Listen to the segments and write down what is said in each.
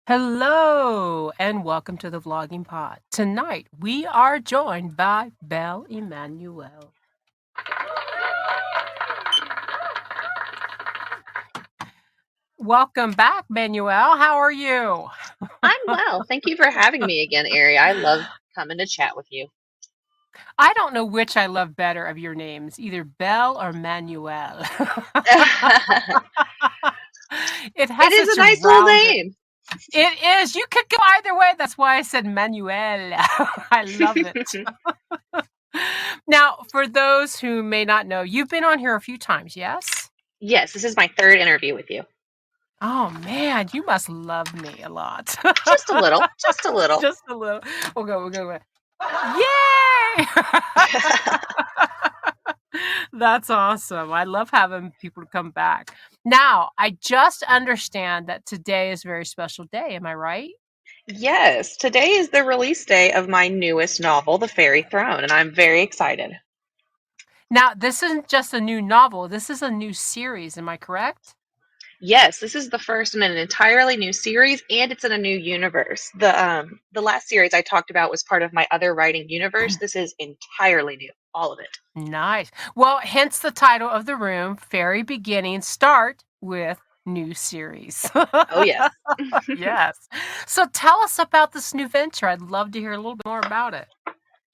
Hello and welcome to the Vlogging Pod. Tonight we are joined by Belle Emmanuel. Welcome back, Manuel. How are you? I'm well. Thank you for having me again, Ari. I love coming to chat with you. I don't know which I love better of your names, either Belle or Manuel. It It has is a such a nice little rounded. name. It is. You could go either way. That's why I said Manuel. I love it. Now, for those who may not know, you've been on here a few times, yes? Yes, this is my third interview with you. Oh man, you must love me a lot. Just a little. Just a little. Just a little. We'll go. Yay! That's awesome. I love having people to come back. Now, I just understand that today is a very special day. Am I right? Yes, today is the release day of my newest novel, The Fairy Throne, and I'm very excited. Now, this isn't just a new novel. This is a new series. Am I correct? Yes, this is the first in an entirely new series, and it's in a new universe. The last series I talked about was part of my other writing universe. This is entirely new, all of it. Nice. Well, hence the title of the room, Fairy Beginnings Start with New Series. Oh yes. Yes. So tell us about this new venture. I'd love to hear a little bit more about it.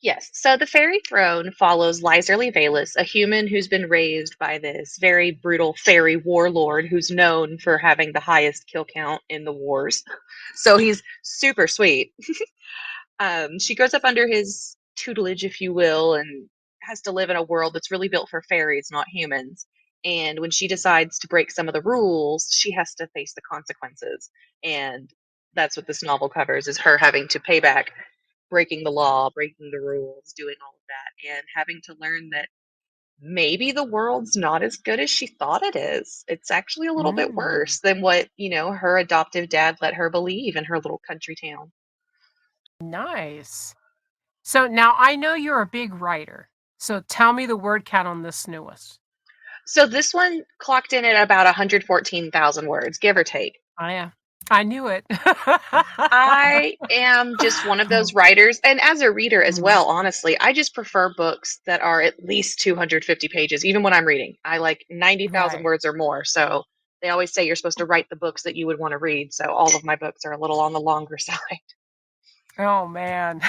Yes, so the Fairy Throne follows Lyserly Valus, a human who's been raised by this very brutal fairy warlord who's known for having the highest kill count in the wars. So he's super sweet. She grows up under his tutelage, if you will, and has to live in a world that's really built for fairies, not humans. And when she decides to break some of the rules, she has to face the consequences. And that's what this novel covers, is her having to pay back, breaking the law, breaking the rules, doing all of that, and having to learn that maybe the world's not as good as she thought it is. It's actually a little bit Mm, worse than what, her adoptive dad let her believe in her little country town. nice. So now I know you're a big writer. So tell me the word count on this newest. So this one clocked in at about 114,000 words, give or take. I am. I knew it. I am just one of those writers, and as a reader as Mm, well, honestly, I just prefer books that are at least 250 pages, even when I'm reading. I like 90,000 right. words or more. So they always say you're supposed to write the books that you would want to read. So all of my books are a little on the longer side. Oh man.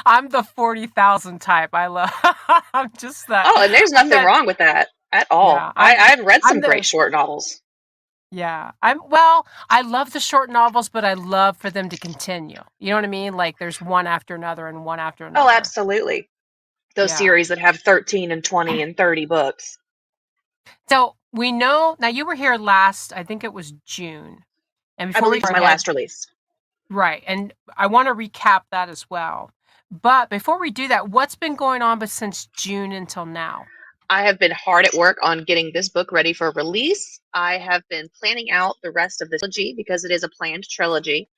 I'm the 40,000 type. I love I'm just that Oh, and there's I'm nothing that wrong with that at all. yeah, I've read I'm some great the short novels. yeah. I love the short novels, but I love for them to continue. You know what I mean? Like there's one after another and one after Oh, another. absolutely. Those Yeah. series that have 13 and 20 and 30 books. So we know now you were here last, I think it was June. And I before we believe go it's my ahead, last release. right, and I want to recap that as well. But before we do that, what's been going on but since June until now? I have been hard at work on getting this book ready for release. I have been planning out the rest of the trilogy because it is a planned trilogy.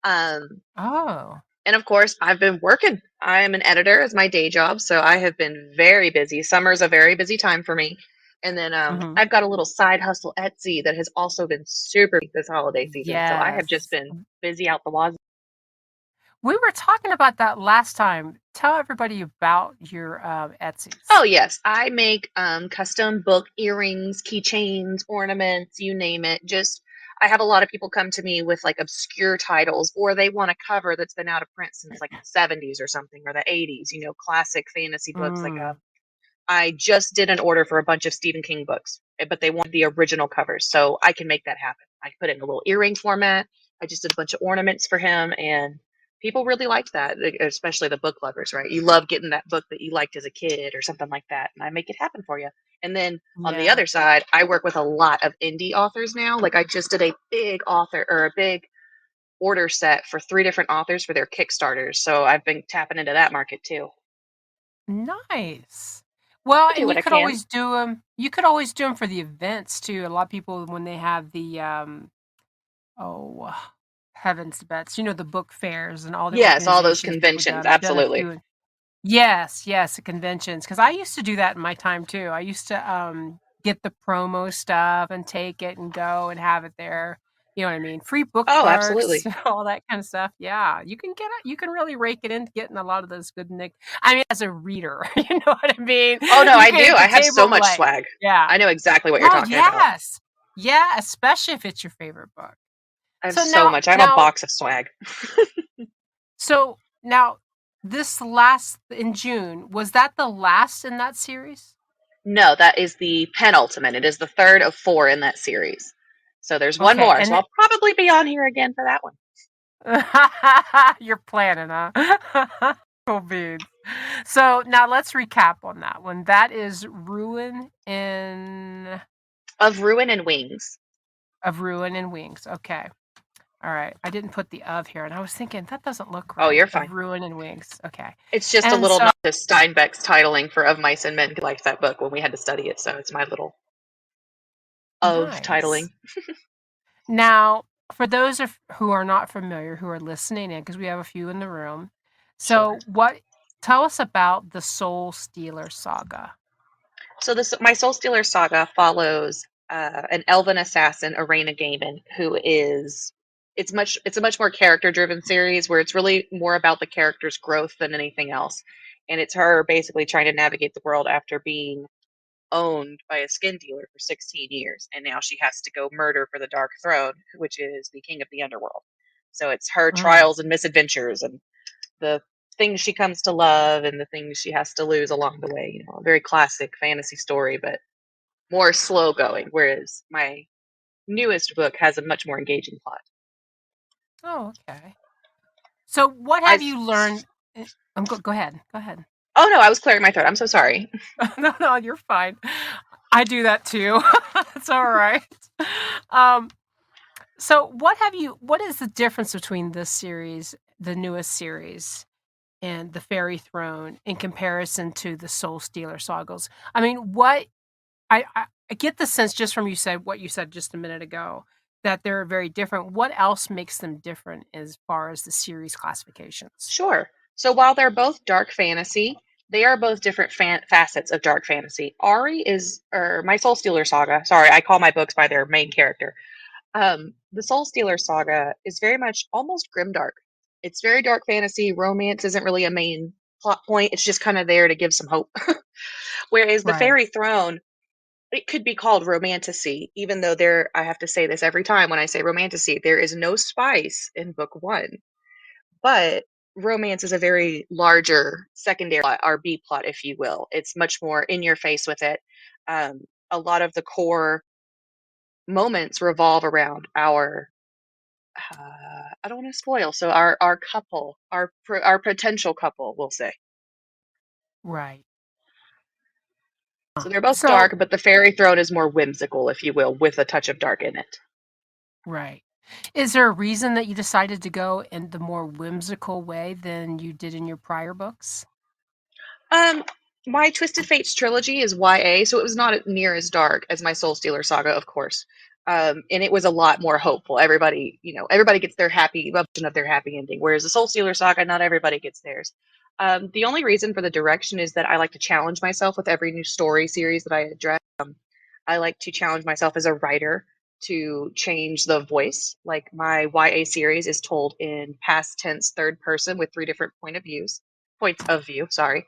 Um, Oh. and of course, I've been working. I am an editor as my day job, so I have been very busy. Summer's a very busy time for me. And then Mhm. I've got a little side hustle Etsy that has also been super busy this holiday season. So I have just Yes. been busy out the wazoo. We were talking about that last time. Tell everybody about your Oh Etsy's. yes, I make custom book earrings, keychains, ornaments, you name it. Just I have a lot of people come to me with like obscure titles, or they want a cover that's been out of print since like the 70s or something, or the 80s. Classic fantasy books. Mm. I just did an order for a bunch of Stephen King books, but they want the original covers, so I can make that happen. I put it in a little earring format. I just did a bunch of ornaments for him, and people really liked that, especially the book lovers, right? You love getting that book that you liked as a kid or something like that, and I make it happen for you. And then on the Yeah. other side, I work with a lot of indie authors now. Like I just did a big author or a big order set for 3 different authors for their Kickstarters, so I've been tapping into that market too. Nice. Well, I do and what I can. you could always do them for the events too. A lot of people when they have the oh heavens to bets, the book fairs and all the Yes, all those organizations that put conventions, down. I've done a absolutely. few. Yes, at conventions. Because I used to do that in my time too. I used to get the promo stuff and take it and go and have it there. You know what I mean? Free Oh, bookmarks, absolutely. all that kind of stuff. Yeah, you can get it. You can really rake it into getting a lot of those good nick. I mean, as a reader, you know what I mean? Oh no, You I can do. hit I the have so table much like, swag. yeah. I know exactly what you're Oh talking about. yes, yeah. Especially if it's your favorite book. I have So so now, much. I have a now, box of swag. so now, this last in June, was that the last in that series? No, that is the penultimate. It is the third of four in that series. So there's one Okay, more. So and I'll probably be on here again for that one. you're planning, huh? Cool beans. So now let's recap on that one. That is Ruin in Of Ruin and Wings. of Ruin and Wings. Okay. All right. I didn't put the of here, and I was thinking that doesn't look Oh, right. you're Of fine. Ruin and Wings. Okay. It's just a And little so nod to Steinbeck's titling for Of Mice and Men. 'Cause I liked that book when we had to study it, so it's my little of titling. nice. Now, for those who are not familiar, who are listening in, because we have a few in the room. Sure. So, what? Tell us about the Soul Stealer saga. So this my Soul Stealer saga follows an elven assassin, Arena Gaiman, who is it's a much more character driven series where it's really more about the character's growth than anything else. And it's her basically trying to navigate the world after being owned by a skin dealer for 16 years. And now she has to go murder for the Dark Throne, which is the king of the underworld. So it's her Mm. trials and misadventures and the things she comes to love and the things she has to lose along the way. You know, a very classic fantasy story, but more slow going. Whereas my newest book has a much more engaging plot. Oh, okay. So, what I have you learned? Go ahead. Go ahead. oh no, I was clearing my throat. I'm so sorry. No, no, you're fine. I do that too. It's all right. Um, so what is the difference between this series, the newest series, and the Fairy Throne in comparison to the Soul Stealer sagas? I mean, I get the sense just from what you said just a minute ago that they're very different. What else makes them different as far as the series classifications? Sure. So while they're both dark fantasy, they are both different facets of dark fantasy. Ari is, or my Soul Stealer saga. Sorry, I call my books by their main character. The Soul Stealer saga is very much almost grimdark. It's very dark fantasy. Romance isn't really a main plot point. It's just kind of there to give some hope. Whereas the Right. Fairy Throne, it could be called romantasy, even though there, I have to say this every time when I say romantasy, there is no spice in book one. But romance is a very larger secondary plot, or B plot, if you will. It's much more in your face with it. A lot of the core moments revolve around our I don't want to spoil. So our couple, our potential couple, we'll say. Right. So they're both So, dark, but the fairy throne is more whimsical, if you will, with a touch of dark in it. right. Is there a reason that you decided to go in the more whimsical way than you did in your prior books? Um, my Twisted Fates trilogy is YA, so it was not near as dark as my Soul Stealer saga, of course. And it was a lot more hopeful. Everybody, everybody gets their happy version of their happy ending, whereas the Soul Stealer saga, not everybody gets theirs. The only reason for the direction is that I like to challenge myself with every new story series that I address. I like to challenge myself as a writer to change the voice. Like my YA series is told in past tense third person with three different points of view, sorry.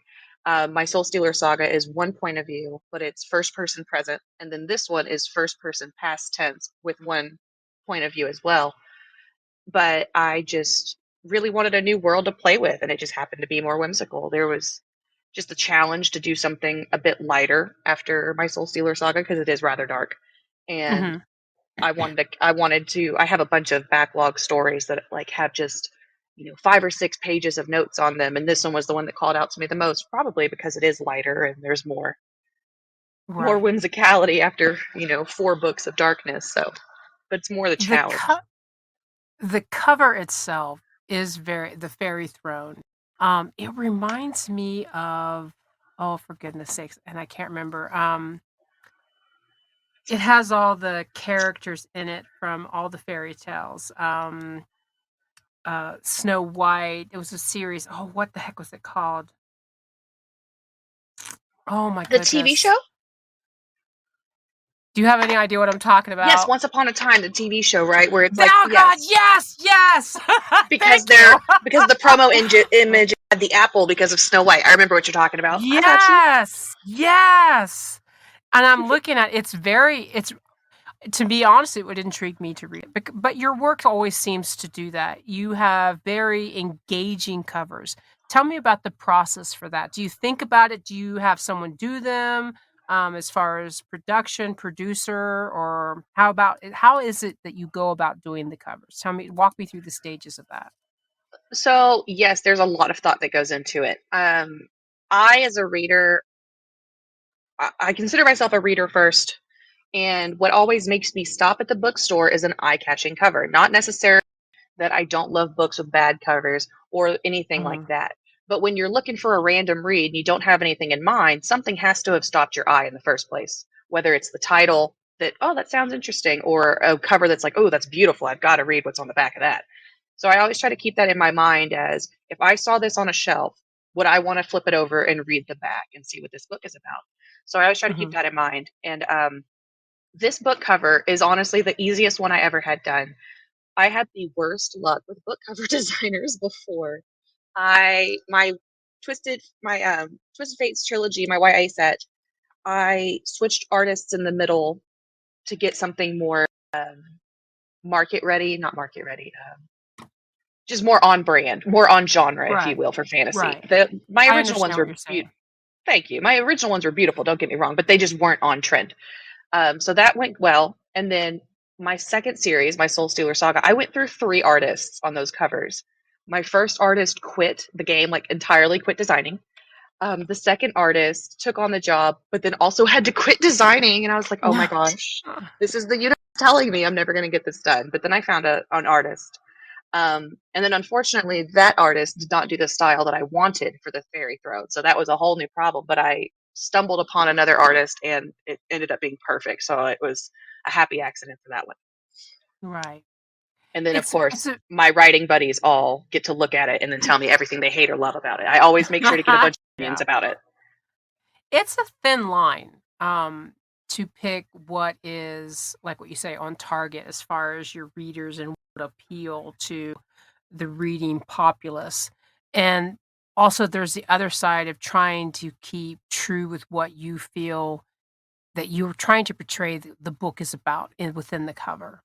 My Soul Stealer saga is one point of view, but it's first person present. And then this one is first person past tense with one point of view as well. But I just really wanted a new world to play with, and it just happened to be more whimsical. There was just a challenge to do something a bit lighter after my Soul Stealer saga because it is rather dark. And Mhm. I have a bunch of backlog stories that like have just 5 or 6 pages of notes on them, and this one was the one that called out to me the most, probably because it is lighter and there's more Right. whimsicality after 4 books of darkness. So, but it's more the The challenge. co the cover itself is very the Fairy Throne. It reminds me of oh, for goodness sakes, and I can't remember. It has all the characters in it from all the fairy tales. Snow White. It was a series. Oh, what the heck was it called? Oh my The TV goodness. show? Do you have any idea what I'm talking Yes, about? Once Upon a Time, the TV show, right? Where it's like, Oh God, yes, yes, yes. because Thank you. the promo image had the apple because of Snow White. I remember what you're talking about. I got you. Yes, yes. And I'm looking at it's to be honest, it would intrigue me to read it. But your work always seems to do that. You have very engaging covers. Tell me about the process for that. Do you think about it? Do you have someone do them as far as production, producer, or how is it that you go about doing the covers? Walk me through the stages of that. So yes, there's a lot of thought that goes into it. I, as a reader, I consider myself a reader first, and what always makes me stop at the bookstore is an eye-catching cover. Not necessarily that I don't love books with bad covers or anything like Mhm. that. But when you're looking for a random read and you don't have anything in mind, something has to have stopped your eye in the first place. Whether it's the title that, oh, that sounds interesting, or a cover that's like, oh, that's beautiful. I've got to read what's on the back of that. So I always try to keep that in my mind as if I saw this on a shelf, would I want to flip it over and read the back and see what this book is about? So I always try to keep Mhm. that in mind. And this book cover is honestly the easiest one I ever had done. I had the worst luck with book cover designers before. My Twisted Fates trilogy, my YA set, I switched artists in the middle to get something more market ready, not market ready, just more on brand, more on genre, if you Right. will, for fantasy. Right. My I original ones understand what were you're saying. thank you. My original ones were beautiful, don't get me wrong, but they just weren't on trend. So that went well. And then my second series, my Soul Stealer Saga, I went through 3 artists on those covers. My first artist quit the game, like entirely quit designing. The second artist took on the job, but then also had to quit designing. And I was like, oh my gosh, this is the universe telling me I'm never going to get this done. But then I found an artist. And then unfortunately, that artist did not do the style that I wanted for the Fairy Throne. So that was a whole new problem. But I stumbled upon another artist and it ended up being perfect. So it was a happy accident for that one. Right. And then, of It's course, a my writing buddies all get to look at it and then tell me everything they hate or love about it. I always make sure to get a bunch of opinions yeah. about it. It's a thin line, to pick what is, like what you say, on target as far as your readers and what appeal to the reading populace. And also there's the other side of trying to keep true with what you feel that you're trying to portray the book is about within the cover.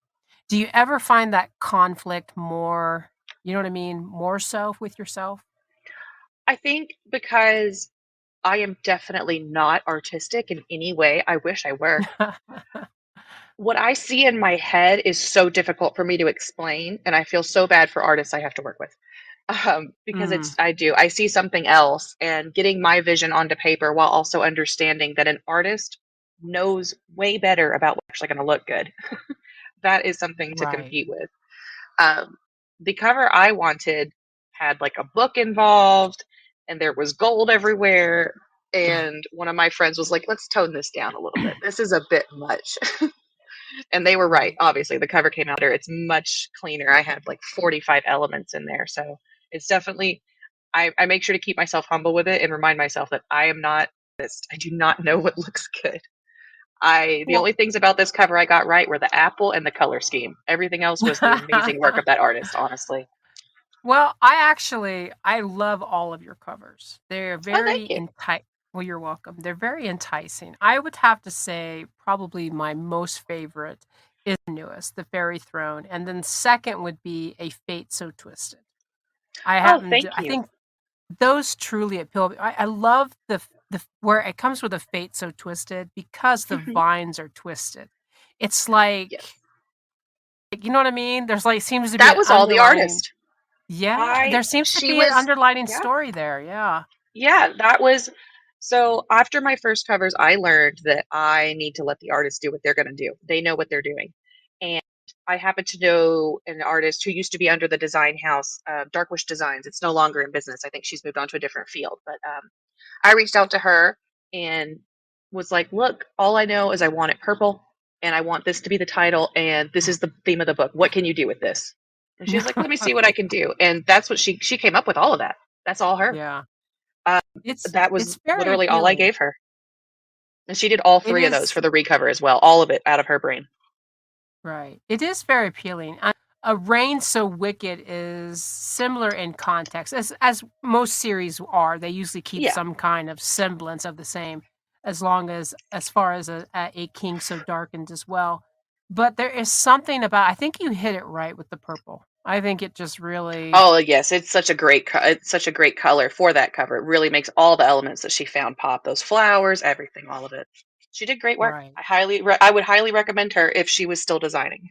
Do you ever find that conflict more, you know what I mean, more so with yourself? I think because I am definitely not artistic in any way. I wish I were. What I see in my head is so difficult for me to explain, and I feel so bad for artists I have to work with. Because Mm, I see something else, and getting my vision onto paper while also understanding that an artist knows way better about what's actually going to look good. That is something to right. compete with. Um, the cover I wanted had like a book involved, and there was gold everywhere. And one of my friends was like, let's tone this down a little bit. This is a bit much. And they were right. Right. Obviously, the cover came out better. It's much cleaner. I had like 45 elements in there. So it's definitely, I make sure to keep myself humble with it and remind myself that I am not this. I do not know what looks good. The Well only things about this cover I got right were the apple and the color scheme. Everything else was the amazing work of that artist, honestly. Well, I love all of your covers. They're Oh, thank very you. well, you're welcome. They're very enticing. I would have to say probably my most favorite is the newest, The Fairy Throne, and then second would be A Fate So Twisted. Oh, thank I you. think those truly appeal. I love the where it comes with A Fate So Twisted because the vines are twisted. It's Yes. like, you know what I mean? There's like seems to be That an was all the underlining. artist. Yeah, there seems to She be an was, underlining yeah. story there, yeah. Yeah, that was so after my first covers, I learned that I need to let the artist do what they're going to do. They know what they're doing. And I happen to know an artist who used to be under the design house, Darkwish Designs. It's no longer in business. I think she's moved on to a different field. But I reached out to her and was like, look, all I know is I want it purple and I want this to be the title and this is the theme of the book. What can you do with this? And she's like, let me see what I can do. And that's what she came up with all of that. That's all her. Yeah. Uh, It's that was it's very literally all I appealing. gave her. And she did all It three of those is for the recover as well, all of it out of her brain. right. It is very appealing. A Reign So Wicked is similar in context, as most series are. They usually keep Yeah. some kind of semblance of the same, as far as a King So Darkened as well. But there is something about, I think you hit it right with the purple. I think it just really, Oh yes, it's such a great it's such a great color for that cover. It really makes all the elements that she found pop. Those flowers, everything, all of it. She did great work. right. I would highly recommend her if she was still designing.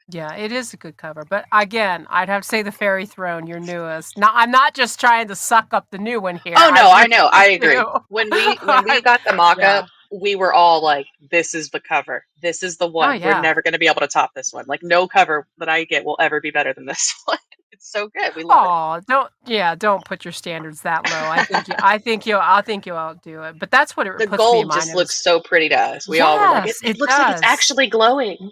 Yeah, it is a good cover. But again, I'd have to say the Fairy Throne, your newest. Now, I'm not just trying to suck up the new one here. Oh I no, I really know. I do. agree. When we got the mock Yeah. up, we were all like, "This is the cover. This is the Oh, one. We're yeah. never going to be able to top this one. Like no cover that I get will ever be better than this one. It's so good. We love it." Oh, don't put your standards that low. I think you'll outdo it. But that's what it The puts me in gold mind just of looks is so pretty to us. We all were like, yes, it it looks like it's does. actually glowing."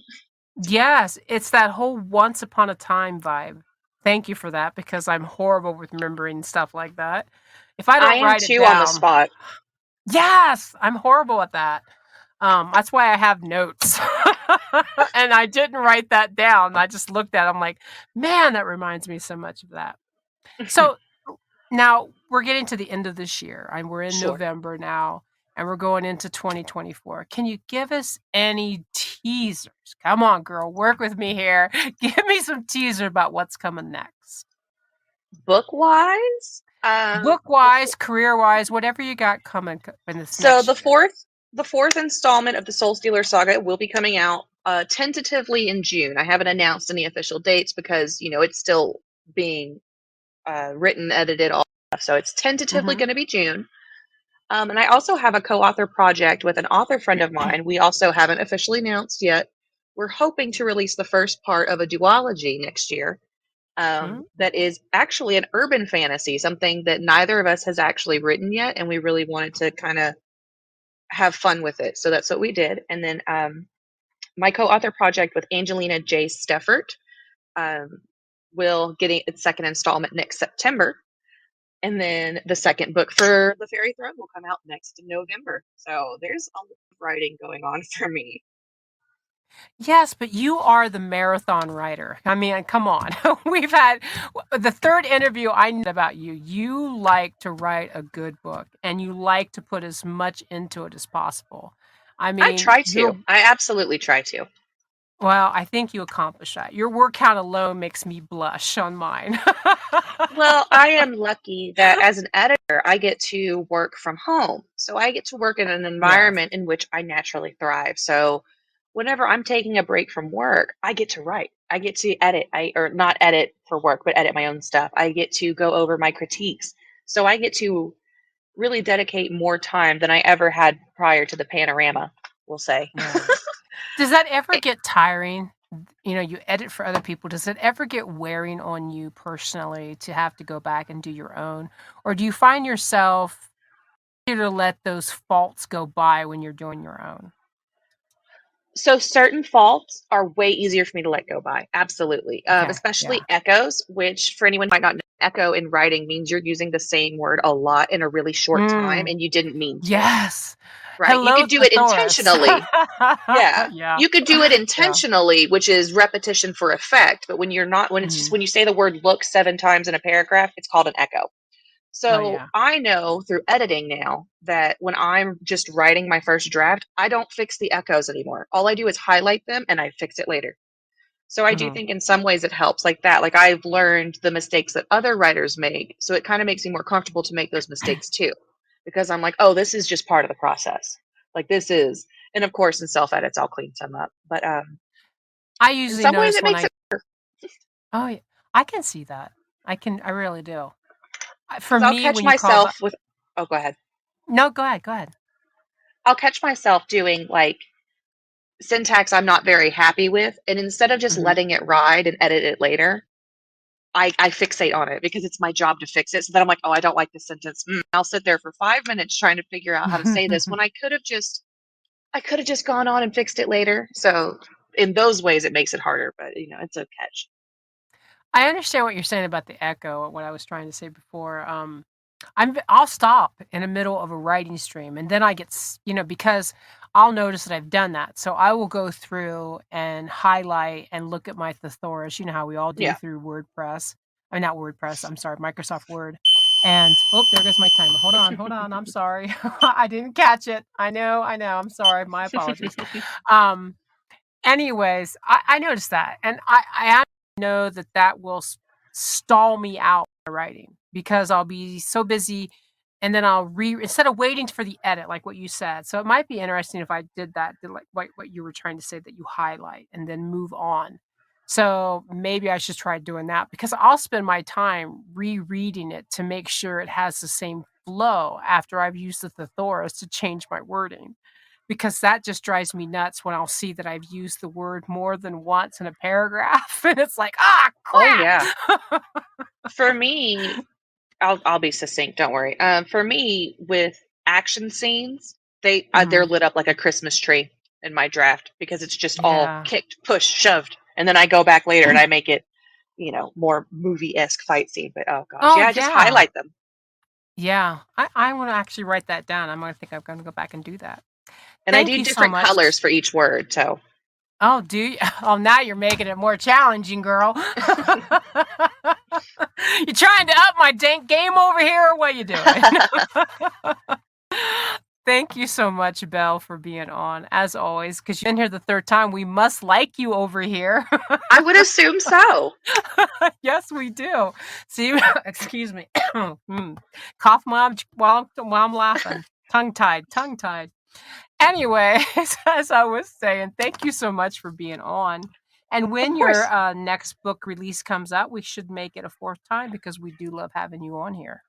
Yes, it's that whole once upon a time vibe. Thank you for that because I'm horrible with remembering stuff like that. If I I don't am write it too on the down, spot. yes, I'm horrible at that. That's why I have notes. And I didn't write that down. I just looked at it. I'm like, man, that reminds me so much of that. So now we're getting to the end of this year, and we're in Sure. November now, and we're going into 2024. Can you give us any teasers? Come on, girl, work with me here. Give me some teaser about what's coming next. Book wise, Book wise, career wise, whatever you got coming in this so next year. the fourth installment of the Soul Stealer saga will be coming out tentatively in June. I haven't announced any official dates because it's still being written, edited, all stuff. So it's tentatively Mm-hmm. going to be June. And I also have a co-author project with an author friend of mine. We also haven't officially announced yet. We're hoping to release the first part of a duology next year. That is actually an urban fantasy, something that neither of us has actually written yet, and we really wanted to kind of have fun with it. So that's what we did. And then my co-author project with Angelina J. Steffert um, will get its second installment next September. And then the second book for The Fairy Throne will come out next November. So there's a lot of writing going on for me. Yes, but you are the marathon writer. I mean, come on. We've had the third interview I know about you. You like to write a good book and you like to put as much into it as possible. I I mean, try to. I absolutely try to. well, I think you accomplish that. Your word count alone makes me blush on mine. Well, I am lucky that as an editor, I get to work from home. So I get to work in an Yes. environment in which I naturally thrive. So whenever I'm taking a break from work, I get to write. I get to edit. Or not edit for work, but edit my own stuff. I get to go over my critiques. So I get to really dedicate more time than I ever had prior to the panorama, we'll say. Yeah. Does that ever get tiring? You edit for other people. Does it ever get wearing on you personally to have to go back and do your own? Or do you find yourself to let those faults go by when you're doing your own? So certain faults are way easier for me to let go by. Absolutely. Okay. Especially Yeah. echoes, which for anyone who might not know, echo in writing means you're using the same word a lot in a really short time Mm, and you didn't mean to, yes. right? You Hello, could do it thesaurus. intentionally. Yeah. Yeah. You could do it Yeah. intentionally, which is repetition for effect. But when it's just Mhm. when you say the word look 7 times in a paragraph, it's called an echo. Oh, So yeah. I know through editing now that when I'm just writing my first draft, I don't fix the echoes anymore. All I do is highlight them and I fix it later. So I do Mhm. think in some ways it helps like that. Like I've learned the mistakes that other writers make. So it kind of makes me more comfortable to make those mistakes too. Because I'm like, oh, this is just part of the process. Like this is, and of course in self edits I'll clean some up. But I in usually some ways notice it when makes I it oh, yeah. I can see that. I really do. For because I'll me, catch when you call myself the with, oh, go ahead. no, go ahead, go ahead. I'll catch myself doing like syntax I'm not very happy with. And instead of just Mhm. letting it ride and edit it later, I fixate on it because it's my job to fix it. So then I'm like, oh, I don't like this sentence. I'll sit there for 5 minutes trying to figure out how to say this when I could have just gone on and fixed it later. So in those ways, it makes it harder, but it's a catch. I understand what you're saying about the echo, what I was trying to say before. I'll stop in the middle of a writing stream, and then I get, because I'll notice that I've done that. So I will go through and highlight and look at my thesaurus. You know how we all do Yeah. through WordPress. I mean, not WordPress. I'm sorry, Microsoft Word. And oh, there goes my timer. Hold on. I'm sorry. I didn't catch it. I know. I'm sorry. My apologies. Um, Anyways, I noticed that, and I actually know that that will stall me out in my writing because I'll be so busy, and then I'll instead of waiting for the edit, like what you said. So it might be interesting if I did that, did like what you were trying to say, that you highlight and then move on. So maybe I should try doing that because I'll spend my time rereading it to make sure it has the same flow after I've used the thesaurus to change my wording, because that just drives me nuts when I'll see that I've used the word more than once in a paragraph, and it's like, ah, Oh yeah. crap. For me, I'll be succinct. Don't worry. For me, with action scenes, they're Mhm. lit up like a Christmas tree in my draft because it's just all Yeah. kicked, pushed, shoved, and then I go back later and I make it, more movie-esque fight scene. But oh gosh, Oh, yeah, I just yeah. highlight them. Yeah. I want to actually write that down. I'm going to go back and do that. And I Thank do you so different much. colors for each word. So Oh, do you? Oh, now you're making it more challenging, girl. You trying to up my dank game over here, or what you doing? Thank you so much, Belle, for being on, as always, because you've been here the third time. We must like you over here. I would assume so. Yes, we do. See, excuse me. Cough while I'm laughing. Tongue tied. Anyways, as I was saying, thank you so much for being on. And Of when your course. next book release comes out, we should make it a fourth time because we do love having you on here.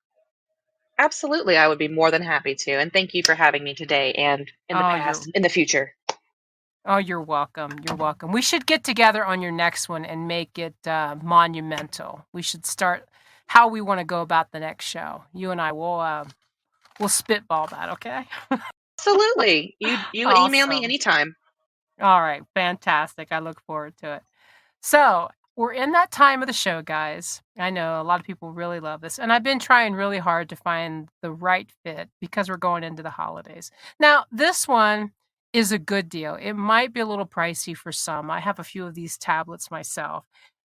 Absolutely. I would be more than happy to. And thank you for having me today and in the Oh, you're past, in the future. you're welcome. You're welcome. We should get together on your next one and make it monumental. We should start how we want to go about the next show. You and I we'll spitball that, okay? Absolutely. You email me Awesome. anytime. All right, fantastic. I look forward to it. So, we're in that time of the show, guys. I know a lot of people really love this, and I've been trying really hard to find the right fit because we're going into the holidays. Now, this one is a good deal. It might be a little pricey for some. I have a few of these tablets myself.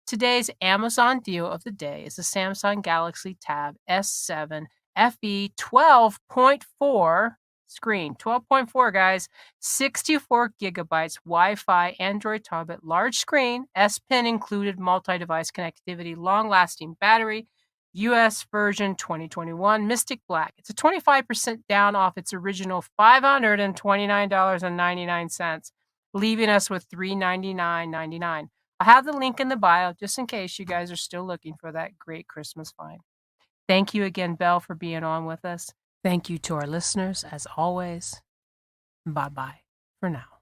Today's Amazon deal of the day is the Samsung Galaxy Tab S7 FE 12.4 screen. 12.4, guys. 64 gigabytes Wi-Fi Android tablet, large screen, S Pen included, multi-device connectivity, long-lasting battery, US version 2021, Mystic Black. It's a 25% down off its original $529.99, leaving us with $399.99. I'll have the link in the bio just in case you guys are still looking for that great Christmas find. Thank you again, Belle, for being on with us. Thank you to our listeners, as always. Bye bye for now.